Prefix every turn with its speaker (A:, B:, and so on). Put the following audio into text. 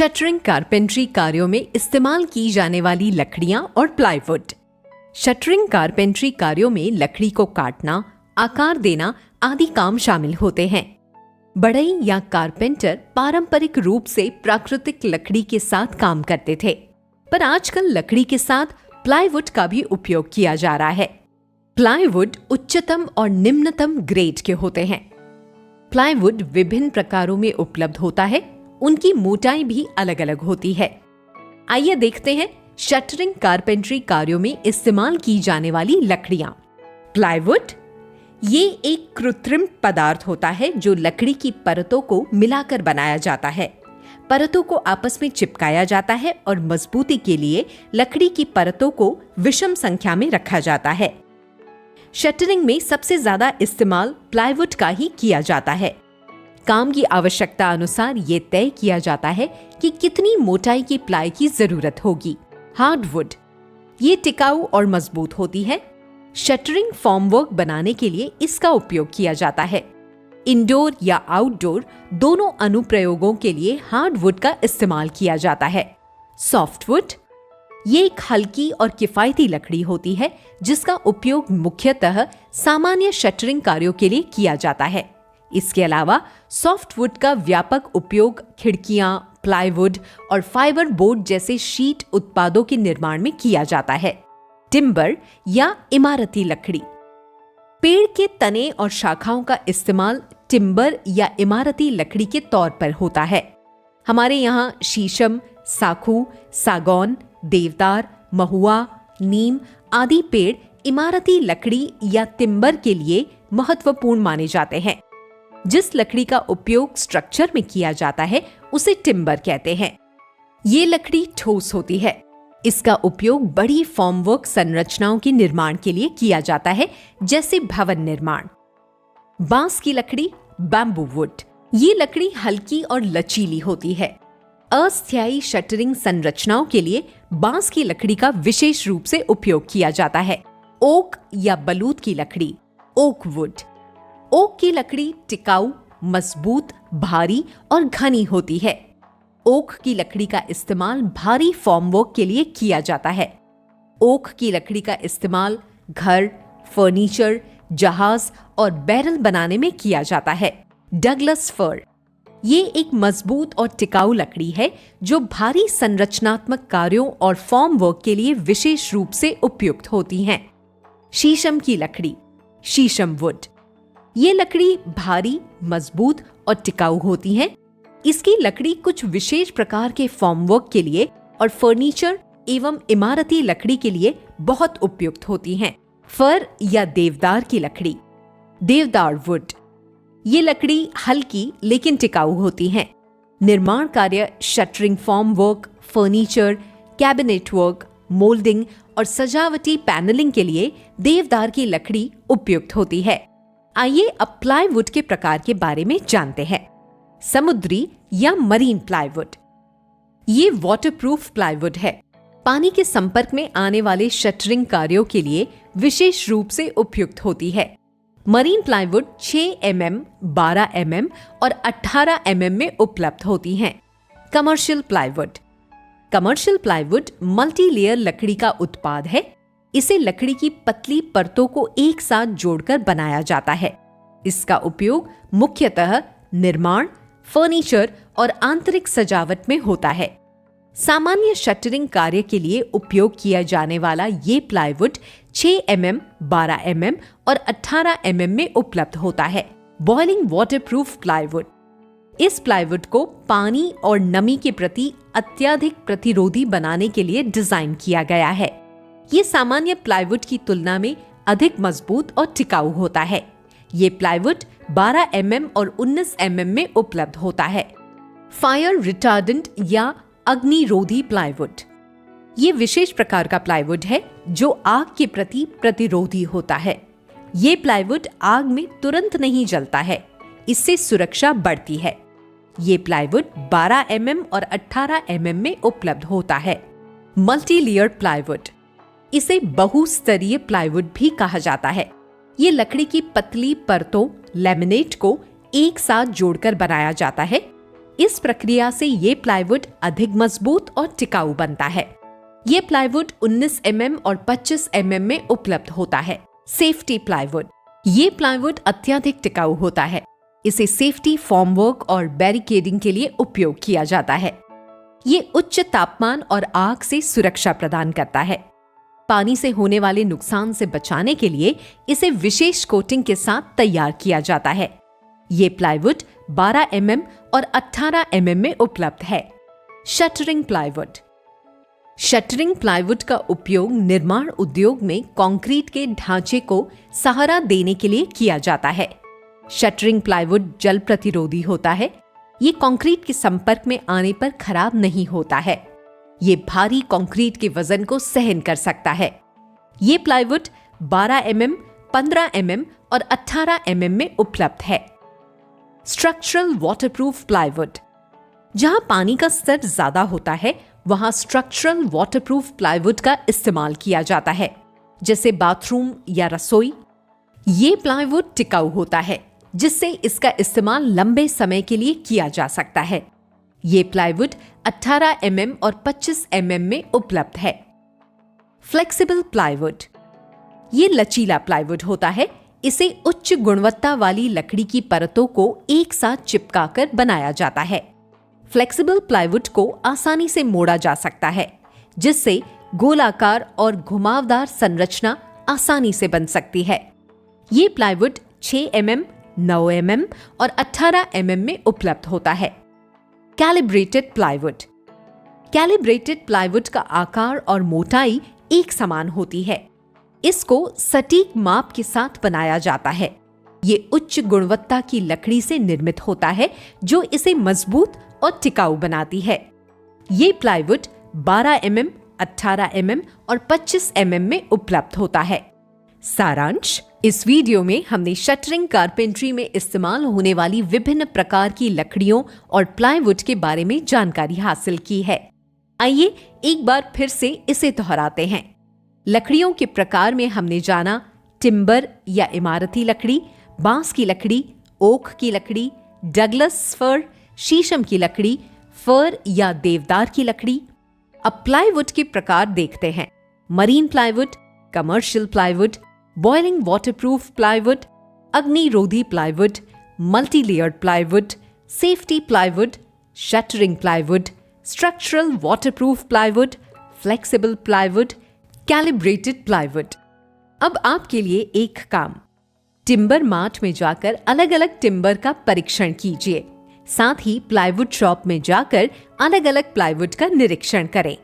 A: Shuttering carpentry कार्यों में इस्तेमाल की जाने वाली लकड़ियां और प्लाईवुड। शटरिंग कारपेंट्री कार्यों में लकड़ी को काटना, आकार देना आदि काम शामिल होते हैं। बढ़ई या कारपेंटर पारंपरिक रूप से प्राकृतिक लकड़ी के साथ काम करते थे, पर आजकल लकड़ी के साथ प्लाईवुड का भी उपयोग किया जा रहा है। प्लाईवुड उच्चतम और निम्नतम ग्रेड के होते हैं। प्लाईवुड विभिन्न प्रकारों में उपलब्ध होता है, उनकी मोटाई भी अलग अलग होती है। आइए देखते हैं शटरिंग कारपेंट्री कार्यों में इस्तेमाल की जाने वाली लकड़ियां। प्लाईवुड ये एक कृत्रिम पदार्थ होता है जो लकड़ी की परतों को मिलाकर बनाया जाता है। परतों को आपस में चिपकाया जाता है और मजबूती के लिए लकड़ी की परतों को विषम संख्या में रखा जाता है। शटरिंग में सबसे ज्यादा इस्तेमाल प्लाईवुड का ही किया जाता है। काम की आवश्यकता अनुसार ये तय किया जाता है कि कितनी मोटाई की प्लाई की जरूरत होगी। हार्डवुड ये टिकाऊ और मजबूत होती है। शटरिंग फॉर्मवर्क बनाने के लिए इसका उपयोग किया जाता है। इंडोर या आउटडोर दोनों अनुप्रयोगों के लिए हार्डवुड का इस्तेमाल किया जाता है। सॉफ्टवुड ये एक हल्की और किफायती लकड़ी होती है जिसका उपयोग मुख्यतः सामान्य शटरिंग कार्यों के लिए किया जाता है। इसके अलावा सॉफ्टवुड का व्यापक उपयोग खिड़कियां, प्लाईवुड और फाइबर बोर्ड जैसे शीट उत्पादों के निर्माण में किया जाता है। टिम्बर या इमारती लकड़ी पेड़ के तने और शाखाओं का इस्तेमाल टिम्बर या इमारती लकड़ी के तौर पर होता है। हमारे यहाँ शीशम, साखू, सागौन, देवदार, महुआ, नीम आदि पेड़ इमारती लकड़ी या टिम्बर के लिए महत्वपूर्ण माने जाते हैं। जिस लकड़ी का उपयोग स्ट्रक्चर में किया जाता है उसे टिम्बर कहते हैं। ये लकड़ी ठोस होती है। इसका उपयोग बड़ी फॉर्मवर्क संरचनाओं के निर्माण के लिए किया जाता है, जैसे भवन निर्माण। बांस की लकड़ी बैम्बू वुड ये लकड़ी हल्की और लचीली होती है। अस्थायी शटरिंग संरचनाओं के लिए बांस की लकड़ी का विशेष रूप से उपयोग किया जाता है। ओक या बलूत की लकड़ी ओक वुड ओक की लकड़ी टिकाऊ, मजबूत, भारी और घनी होती है। ओक की लकड़ी का इस्तेमाल भारी फॉर्मवर्क के लिए किया जाता है। ओक की लकड़ी का इस्तेमाल घर, फर्नीचर, जहाज और बैरल बनाने में किया जाता है। डगलस फर ये एक मजबूत और टिकाऊ लकड़ी है जो भारी संरचनात्मक कार्यों और फॉर्मवर्क के लिए विशेष रूप से उपयुक्त होती हैं। शीशम की लकड़ी शीशम वुड ये लकड़ी भारी, मजबूत और टिकाऊ होती है। इसकी लकड़ी कुछ विशेष प्रकार के फॉर्मवर्क के लिए और फर्नीचर एवं इमारती लकड़ी के लिए बहुत उपयुक्त होती हैं। फर या देवदार की लकड़ी देवदार वुड ये लकड़ी हल्की लेकिन टिकाऊ होती है। निर्माण कार्य shuttering formwork, furniture, cabinet work, moulding और सजावटी पैनलिंग के लिए देवदार की लकड़ी उपयुक्त होती है। आइए अब प्लाईवुड के प्रकार के बारे में जानते हैं। समुद्री या मरीन प्लाईवुड ये वाटरप्रूफ प्लाईवुड है। पानी के संपर्क में आने वाले शटरिंग कार्यों के लिए विशेष रूप से उपयुक्त होती है। मरीन प्लाईवुड 6 mm, 12 mm और 18 mm में उपलब्ध होती हैं। कमर्शियल प्लाईवुड मल्टी लेयर लकड़ी का उत्पाद है। इसे लकड़ी की पतली परतों को एक साथ जोड़कर बनाया जाता है। इसका उपयोग मुख्यतः निर्माण, फर्नीचर और आंतरिक सजावट में होता है। सामान्य शटरिंग कार्य के लिए उपयोग किया जाने वाला ये प्लाईवुड 6 mm, 12 mm और 18 mm में उपलब्ध होता है। बॉइलिंग वाटरप्रूफ प्लाईवुड इस प्लाईवुड को पानी और नमी के प्रति अत्यधिक प्रतिरोधी बनाने के लिए डिजाइन किया गया है। ये सामान्य प्लाईवुड की तुलना में अधिक मजबूत और टिकाऊ होता है। ये प्लाईवुड 12 mm और 19 mm में उपलब्ध होता है। फायर रिटार्डेंट या अग्निरोधी प्लाईवुड ये विशेष प्रकार का प्लाईवुड है जो आग के प्रति प्रतिरोधी होता है। ये प्लाईवुड आग में तुरंत नहीं जलता है, इससे सुरक्षा बढ़ती है। ये प्लाईवुड 12 mm और 18 mm में उपलब्ध होता है। मल्टी लेयर प्लाईवुड इसे बहुस्तरीय प्लाईवुड भी कहा जाता है। ये लकड़ी की पतली परतों लैमिनेट को एक साथ जोड़कर बनाया जाता है। इस प्रक्रिया से ये प्लाईवुड अधिक मजबूत और टिकाऊ बनता है। ये प्लाईवुड 19 mm और 25 mm में उपलब्ध होता है। Safety plywood. ये प्लाईवुड अत्यधिक टिकाऊ होता है। इसे सेफ्टी, फॉर्मवर्क और बैरिकेडिंग के लिए उपयोग किया जाता है। ये उच्च तापमान और आग से सुरक्षा प्रदान करता है। पानी से होने वाले नुकसान से बचाने के लिए इसे विशेष कोटिंग के साथ तैयार किया जाता है। ये प्लाईवुड 12 mm और 18 mm में उपलब्ध है। Shuttering plywood. शटरिंग प्लाईवुड का उपयोग निर्माण उद्योग में कंक्रीट के ढांचे को सहारा देने के लिए किया जाता है। शटरिंग प्लाईवुड जल प्रतिरोधी होता है। ये कंक्रीट के संपर्क में आने पर खराब नहीं होता है। ये भारी कंक्रीट के वजन को सहन कर सकता है। ये प्लाईवुड 12 mm, 15 mm और 18 mm में उपलब्ध है। Structural waterproof plywood. जहां पानी का स्तर ज्यादा होता है वहां स्ट्रक्चरल वाटरप्रूफ प्लाईवुड का इस्तेमाल किया जाता है, जैसे बाथरूम या रसोई। ये प्लाईवुड टिकाऊ होता है, जिससे इसका इस्तेमाल लंबे समय के लिए किया जा सकता है। ये प्लाईवुड 18 mm और 25 mm में उपलब्ध है। Flexible plywood. ये लचीला प्लाईवुड होता है। इसे उच्च गुणवत्ता वाली लकड़ी की परतों को एक साथ चिपकाकर बनाया जाता है। फ्लेक्सिबल प्लाईवुड को आसानी से मोड़ा जा सकता है, जिससे गोलाकार और घुमावदार संरचना आसानी से बन सकती है। ये प्लाईवुड 6 mm, 9 mm और 18 mm में उपलब्ध होता है। Calibrated plywood. कैलिब्रेटेड प्लाईवुड का आकार और मोटाई एक समान होती है। इसको सटीक माप के साथ बनाया जाता है। ये उच्च गुणवत्ता की लकड़ी से निर्मित होता है, जो इसे मजबूत और टिकाऊ बनाती है। ये प्लाईवुड 12 mm, 18 mm और 25 mm में उपलब्ध होता है। सारांश। इस वीडियो में हमने शटरिंग कारपेंट्री में इस्तेमाल होने वाली विभिन्न प्रकार की लकड़ियों और प्लाईवुड के बारे में जानकारी हासिल की है। आइए एक बार फिर से इसे दोहराते हैं। लकड़ियों के प्रकार में हमने जाना टिम्बर या इमारती लकड़ी, बांस की लकड़ी, ओक की लकड़ी, डगलस फर, शीशम की लकड़ी, फर या देवदार की लकड़ी। अब प्लाईवुड के प्रकार देखते हैं। Marine plywood, commercial plywood, boiling waterproof plywood, अग्निरोधी plywood, multi layered plywood, safety plywood, shuttering plywood, structural waterproof plywood, flexible plywood, calibrated plywood. अब आपके लिए एक काम, टिम्बर मार्ट में जाकर अलग अलग टिम्बर का परीक्षण कीजिए। साथ ही प्लाईवुड शॉप में जाकर अलग अलग प्लाईवुड का निरीक्षण करें।